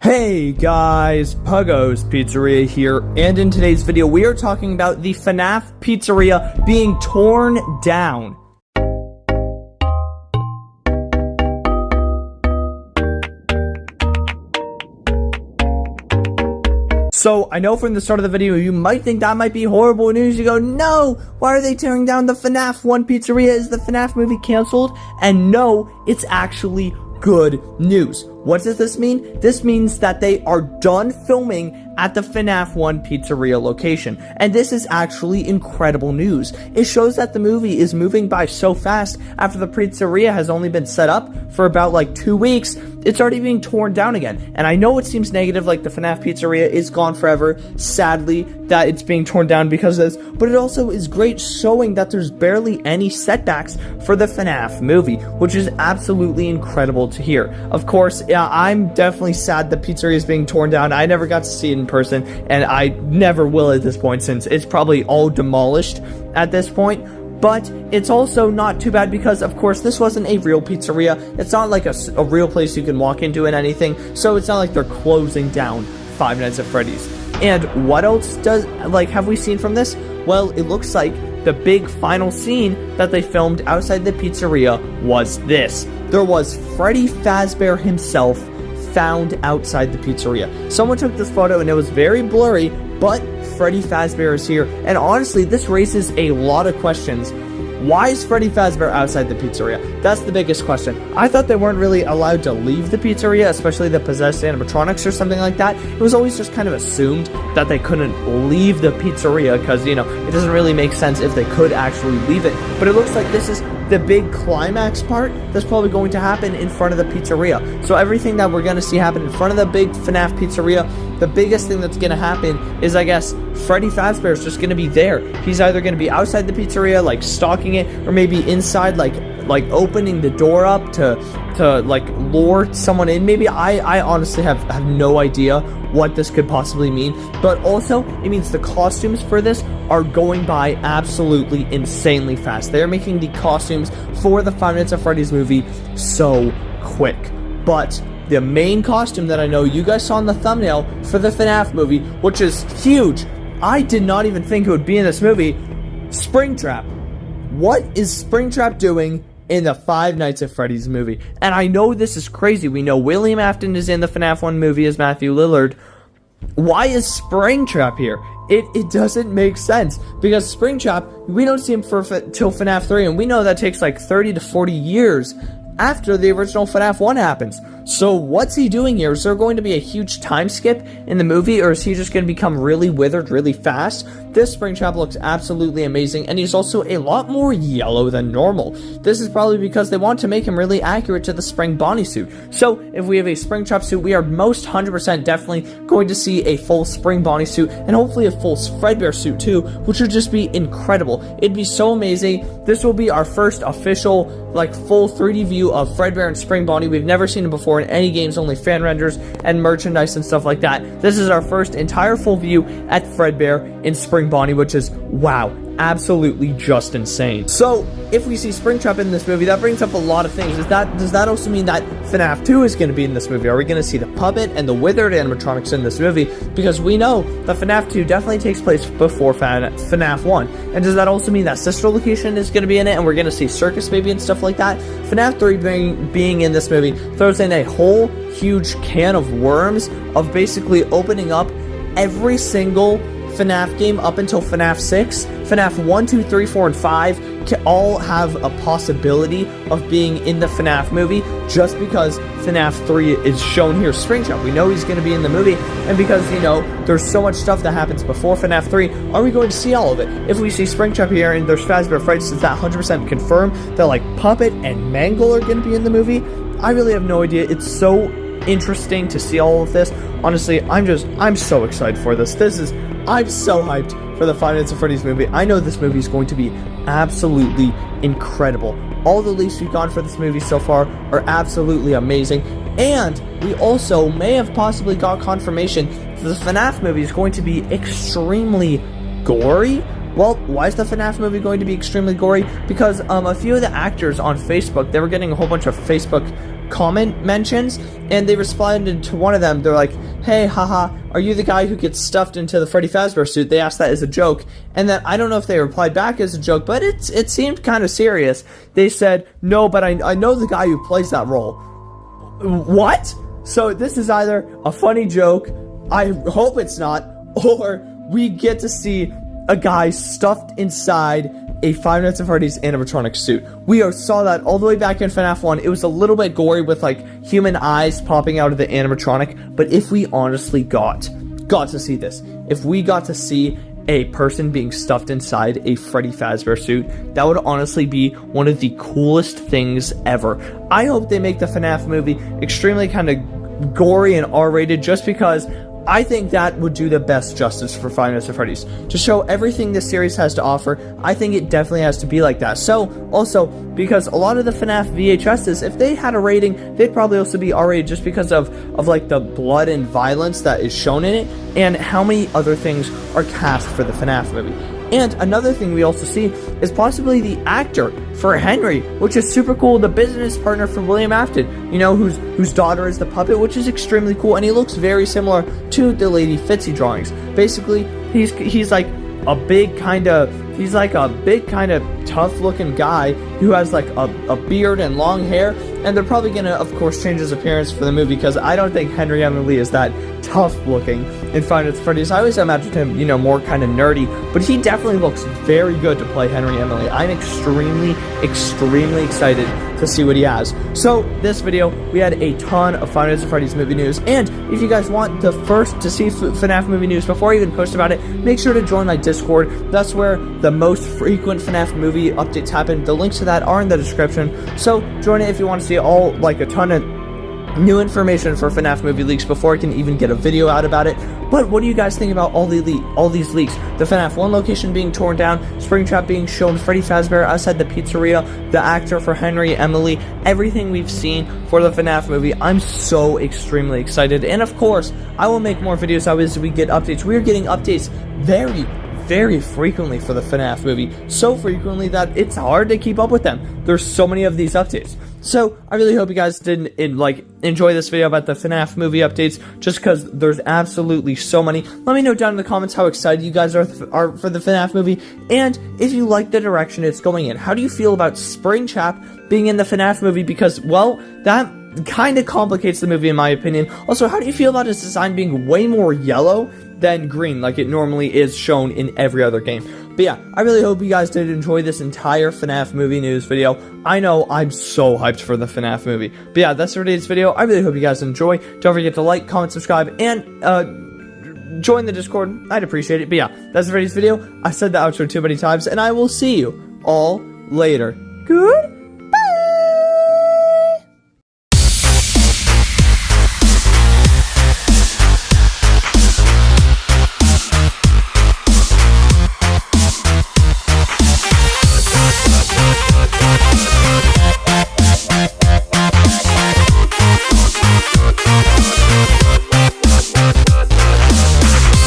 Hey guys, Puggo's Pizzeria here, and in today's video we are talking about the Fnaf Pizzeria being torn down. So, I know from the start of the video you might think that might be horrible news. You go, no, why are they tearing down the FNAF 1 Pizzeria? Is the FNAF movie canceled? And no, it's actually good news. What does this mean? This means that they are done filming at the FNAF 1 Pizzeria location. And this is actually incredible news. It shows that the movie is moving by so fast after the pizzeria has only been set up for about like 2 weeks. It's already being torn down again. And I know it seems negative, like the FNAF Pizzeria is gone forever, sadly, that it's being torn down because of this, but it also is great showing that there's barely any setbacks for the FNAF movie, which is absolutely incredible to hear. Of course, I'm definitely sad the pizzeria is being torn down. I never got to see it in person, and I never will at this point since it's probably all demolished at this point. But it's also not too bad because, of course, this wasn't a real pizzeria. It's not like a real place you can walk into and anything, so it's not like they're closing down Five Nights at Freddy's. And what else have we seen from this? Well, it looks like the big final scene that they filmed outside the pizzeria was this. There was Freddy Fazbear himself found outside the pizzeria. Someone took this photo and it was very blurry, but Freddy Fazbear is here. And honestly, this raises a lot of questions. Why is Freddy Fazbear outside the pizzeria? That's the biggest question. I thought they weren't really allowed to leave the pizzeria, especially the possessed animatronics or something like that. It was always just kind of assumed that they couldn't leave the pizzeria because, you know, it doesn't really make sense if they could actually leave it. But it looks like this is the big climax part that's probably going to happen in front of the pizzeria. So everything that we're going to see happen in front of the big FNAF pizzeria, the biggest thing that's going to happen is, I guess, Freddy Fazbear is just going to be there. He's either going to be outside the pizzeria, like stalking it, or maybe inside, like opening the door up to like lure someone in. Maybe I honestly have no idea what this could possibly mean. But also, it means the costumes for this are going by absolutely insanely fast. They're making the costumes for the Five Nights at Freddy's movie so quick. But the main costume that I know you guys saw in the thumbnail for the FNAF movie, which is huge, I did not even think it would be in this movie, Springtrap. What is Springtrap doing in the Five Nights at Freddy's movie? And I know this is crazy. We know William Afton is in the FNAF 1 movie as Matthew Lillard. Why is Springtrap here? It doesn't make sense, because Springtrap, we don't see him till FNAF 3, and we know that takes like 30 to 40 years after the original FNAF 1 happens. So what's he doing here? Is there going to be a huge time skip in the movie, or is he just going to become really withered really fast? This Springtrap looks absolutely amazing, and he's also a lot more yellow than normal. This is probably because they want to make him really accurate to the Spring Bonnie suit. So if we have a Springtrap suit, we are most 100% definitely going to see a full Spring Bonnie suit, and hopefully a full Fredbear suit too, which would just be incredible. It'd be so amazing. This will be our first official, like, full 3D view of Fredbear and Spring Bonnie. We've never seen it before in any games, only fan renders and merchandise and stuff like that. This is our first entire full view at Fredbear in Spring Bonnie, which is, wow, absolutely just insane. So, if we see Springtrap in this movie, that brings up a lot of things. Does that also mean that FNAF 2 is going to be in this movie? Are we going to see the puppet and the withered animatronics in this movie? Because we know that FNAF 2 definitely takes place before FNAF 1. And does that also mean that Sister Location is going to be in it, and we're going to see Circus Baby and stuff like that? FNAF 3 being in this movie throws in a whole huge can of worms of basically opening up every single FNAF game up until FNAF 6. FNAF 1, 2, 3, 4, and 5 can all have a possibility of being in the FNAF movie just because FNAF 3 is shown here. Springtrap, we know he's going to be in the movie, and because, you know, there's so much stuff that happens before FNAF 3, are we going to see all of it? If we see Springtrap here and there's Fazbear Freddys, is that 100% confirmed that, like, Puppet and Mangle are going to be in the movie? I really have no idea. It's so interesting to see all of this. Honestly, I'm so excited for this. I'm so hyped for the Five Nights at Freddy's movie. I know this movie is going to be absolutely incredible. All the leaks we've gotten for this movie so far are absolutely amazing. And we also may have possibly got confirmation that the FNAF movie is going to be extremely gory. Well, why is the FNAF movie going to be extremely gory? Because a few of the actors on Facebook, they were getting a whole bunch of Facebook comment mentions, and they responded to one of them. They're like, hey, haha, are you the guy who gets stuffed into the Freddy Fazbear suit? They asked that as a joke, and then I don't know if they replied back as a joke, but it seemed kind of serious. They said, no, but I know the guy who plays that role. What? So this is either a funny joke, I hope it's not, or we get to see a guy stuffed inside a Five Nights at Freddy's animatronic suit. We saw that all the way back in FNAF 1. It was a little bit gory with like human eyes popping out of the animatronic, but if we honestly got to see this, if we got to see a person being stuffed inside a Freddy Fazbear suit, that would honestly be one of the coolest things ever. I hope they make the FNAF movie extremely kind of gory and R-rated, just because I think that would do the best justice for Five Nights at Freddy's. To show everything this series has to offer, I think it definitely has to be like that. So, also, because a lot of the FNAF VHSs, if they had a rating, they'd probably also be R-rated just because of like the blood and violence that is shown in it, and how many other things are cast for the FNAF movie. And another thing we also see is possibly the actor for Henry, which is super cool, the business partner for William Afton, you know, whose daughter is the puppet, which is extremely cool, and he looks very similar to the Lady Fitzy drawings. Basically, he's like a big kind of tough looking guy who has like a beard and long hair, and they're probably gonna, of course, change his appearance for the movie, because I don't think Henry Emily is that tough looking in Five Nights at Freddy's. I always imagined him, you know, more kind of nerdy, but he definitely looks very good to play Henry Emily. I'm extremely excited to see what he has. So this video, we had a ton of Five Nights at Freddy's movie news, and if you guys want the first to see FNAF movie news before I even post about it, make sure to join my Discord. That's where the most frequent FNAF movie updates happen. The links to that are in the description, so join it if you want to see all, like, a ton of new information for FNAF movie leaks before I can even get a video out about it. But what do you guys think about all these leaks? The FNAF 1 location being torn down, Springtrap being shown, Freddy Fazbear outside the pizzeria, the actor for Henry Emily, everything we've seen for the FNAF movie. I'm so extremely excited, and of course, I will make more videos as we get updates. We're getting updates very frequently for the FNAF movie, so frequently that it's hard to keep up with them. There's so many of these updates. So I really hope you guys did enjoy this video about the FNAF movie updates, just because there's absolutely so many. Let me know down in the comments how excited you guys are for the FNAF movie, and if you like the direction it's going in. How do you feel about Springtrap being in the FNAF movie? Because, well, that kind of complicates the movie in my opinion. Also, how do you feel about his design being way more yellow than green, like it normally is shown in every other game? But yeah, I really hope you guys did enjoy this entire FNAF movie news video. I know I'm so hyped for the FNAF movie. But yeah, that's today's video. I really hope you guys enjoy. Don't forget to like, comment, subscribe, and join the Discord. I'd appreciate it. But yeah, that's today's video. I said the outro too many times, and I will see you all later. Good